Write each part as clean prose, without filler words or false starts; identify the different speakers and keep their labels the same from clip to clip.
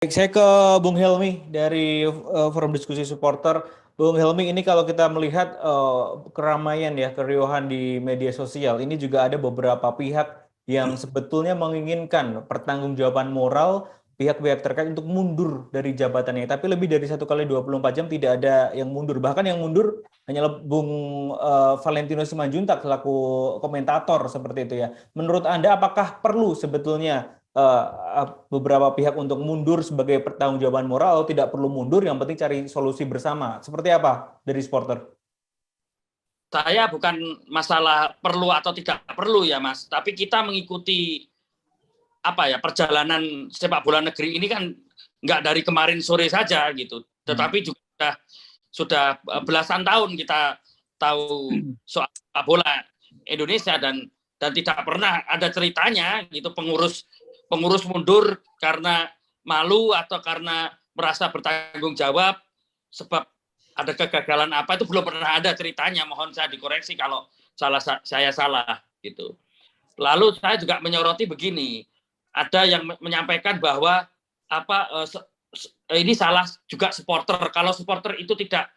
Speaker 1: Baik, saya ke Bung Helmi dari Forum Diskusi Supporter. Bung Helmi, ini kalau kita melihat keramaian ya, keriuhan di media sosial, ini juga ada beberapa pihak yang sebetulnya menginginkan pertanggungjawaban moral pihak-pihak terkait untuk mundur dari jabatannya. Tapi lebih dari 1 kali 24 jam tidak ada yang mundur. Bahkan yang mundur hanyalah Bung Valentino Simanjuntak selaku komentator seperti itu ya. Menurut Anda, apakah perlu sebetulnya beberapa pihak untuk mundur sebagai pertanggungjawaban moral atau tidak perlu mundur, yang penting cari solusi bersama? Seperti apa dari supporter?
Speaker 2: Saya bukan masalah perlu atau tidak perlu ya Mas, tapi kita mengikuti perjalanan sepak bola negeri ini kan nggak dari kemarin sore saja gitu, tetapi juga sudah belasan tahun kita tahu soal sepak bola Indonesia dan tidak pernah ada ceritanya gitu pengurus mundur karena malu atau karena merasa bertanggung jawab sebab ada kegagalan apa, itu belum pernah ada ceritanya. Mohon saya dikoreksi kalau saya salah gitu. Lalu saya juga menyoroti begini, ada yang menyampaikan bahwa ini salah juga supporter. Kalau supporter itu tidak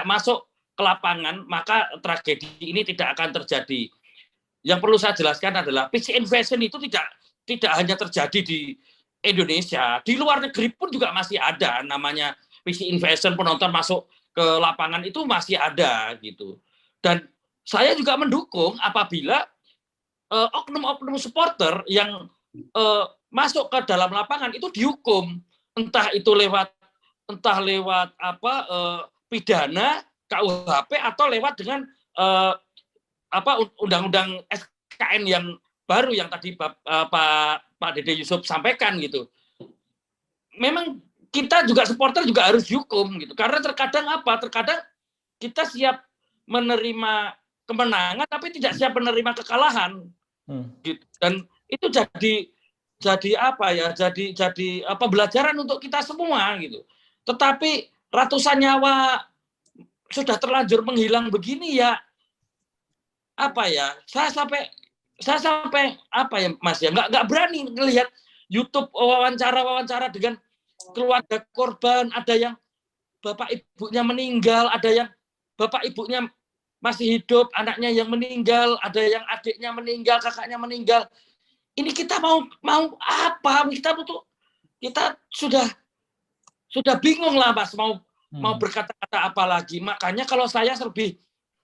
Speaker 2: masuk ke lapangan, maka tragedi ini tidak akan terjadi. Yang perlu saya jelaskan adalah pitch invasion itu tidak hanya terjadi di Indonesia, di luar negeri pun juga masih ada namanya pitch invasion, penonton masuk ke lapangan itu masih ada gitu. Dan saya juga mendukung apabila oknum-oknum supporter yang masuk ke dalam lapangan itu dihukum, entah lewat pidana KUHP atau lewat dengan undang-undang SKN yang baru yang tadi Pak Dede Yusuf sampaikan gitu. Memang kita juga supporter juga harus dihukum gitu, karena terkadang kita siap menerima kemenangan tapi tidak siap menerima kekalahan gitu. Dan itu jadi pembelajaran untuk kita semua gitu. Tetapi ratusan nyawa sudah terlanjur menghilang begini ya, saya sampai Mas ya nggak berani melihat YouTube wawancara dengan keluarga korban, ada yang bapak ibunya meninggal, ada yang bapak ibunya masih hidup, anaknya yang meninggal, ada yang adiknya meninggal, kakaknya meninggal. Ini kita mau apa? Kita sudah bingung lah Mas, mau berkata-kata apa lagi. Makanya kalau saya lebih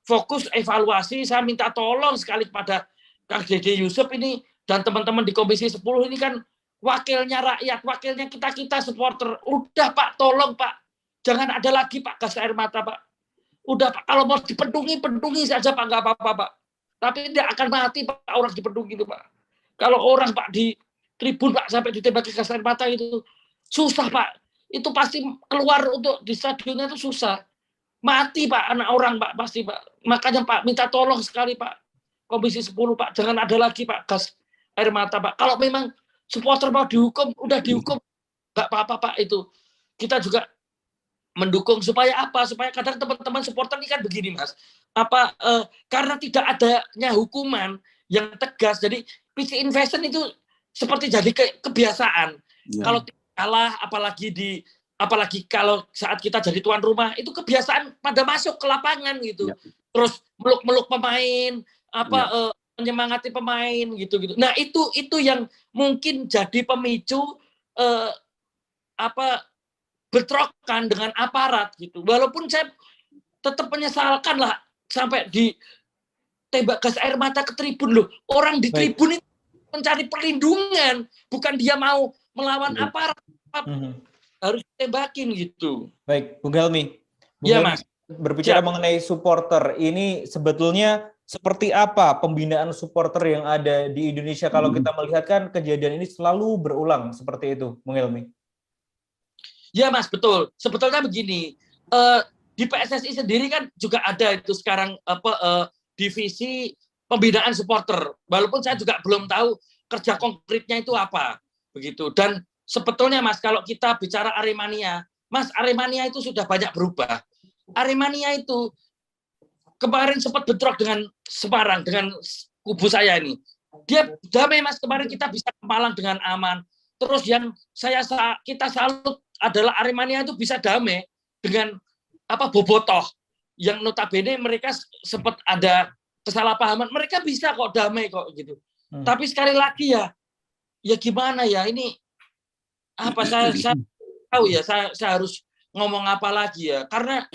Speaker 2: fokus evaluasi, saya minta tolong sekali kepada Kang Dede Yusuf ini dan teman-teman di Komisi 10 ini kan wakilnya rakyat, wakilnya kita supporter. Udah Pak, tolong Pak, jangan ada lagi Pak gas air mata Pak. Udah Pak, kalau mau dipendungi saja Pak, nggak apa-apa Pak. Tapi tidak akan mati Pak orang dipendungi itu Pak. Kalau orang Pak di tribun Pak sampai ditembaki gas air mata itu susah Pak. Itu pasti keluar untuk di stadionnya itu susah. Mati Pak anak orang Pak pasti Pak. Makanya Pak minta tolong sekali Pak. Komisi 10 Pak, jangan ada lagi Pak gas air mata Pak. Kalau memang supporter mau dihukum, udah dihukum, nggak apa-apa Pak itu. Kita juga mendukung supaya apa? Supaya kadang teman-teman supporter ini kan begini Mas. Karena tidak adanya hukuman yang tegas, jadi pitch invasion itu seperti jadi kebiasaan. Ya. Kalau kalah, apalagi kalau saat kita jadi tuan rumah, itu kebiasaan pada masuk ke lapangan gitu. Ya. Terus meluk-meluk pemain, menyemangati pemain gitu. Nah, itu yang mungkin jadi pemicu bentrokan dengan aparat gitu. Walaupun saya tetap menyesalkan lah sampai ditembak gas air mata ke tribun loh. Orang di tribun itu mencari perlindungan, bukan dia mau melawan aparat. Harus ditembakin gitu.
Speaker 1: Baik, Bung Helmi.
Speaker 2: Ya, Mas.
Speaker 1: Berbicara mengenai supporter, ini sebetulnya seperti apa pembinaan supporter yang ada di Indonesia kalau kita melihat kan kejadian ini selalu berulang seperti itu, Bung Helmi?
Speaker 2: Ya Mas, betul. Sebetulnya begini, di PSSI sendiri kan juga ada itu sekarang divisi pembinaan supporter. Walaupun saya juga belum tahu kerja konkretnya itu apa, begitu. Dan sebetulnya Mas, kalau kita bicara Aremania, Mas, Aremania itu sudah banyak berubah. Aremania itu kemarin sempat bentrok dengan Semarang, dengan kubu saya ini. Dia damai Mas, kemarin kita bisa ke Malang dengan aman. Terus yang kita salut adalah Aremania itu bisa damai dengan Bobotoh yang notabene mereka sempat ada kesalahpahaman, mereka bisa kok damai kok gitu. Tapi sekali lagi ya gimana ya, ini saya tahu ya, saya harus ngomong apa lagi ya, karena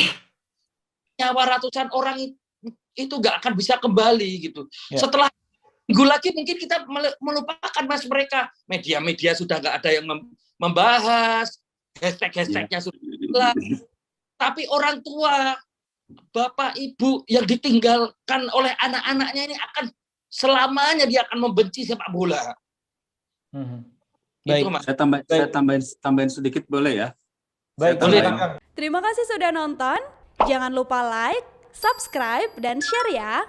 Speaker 2: nyawa ratusan orang itu nggak akan bisa kembali gitu. Setelah minggu lagi mungkin kita melupakan mereka. Media-media sudah nggak ada yang membahas, hashtag-hashtagnya sudah hilang. Tapi orang tua, bapak ibu yang ditinggalkan oleh anak-anaknya ini akan selamanya dia akan membenci sepak bola.
Speaker 3: Baik. Itu, Mas. Saya tambahin sedikit boleh ya?
Speaker 1: Baik,
Speaker 4: terima kasih sudah nonton. Jangan lupa like, subscribe, dan share ya.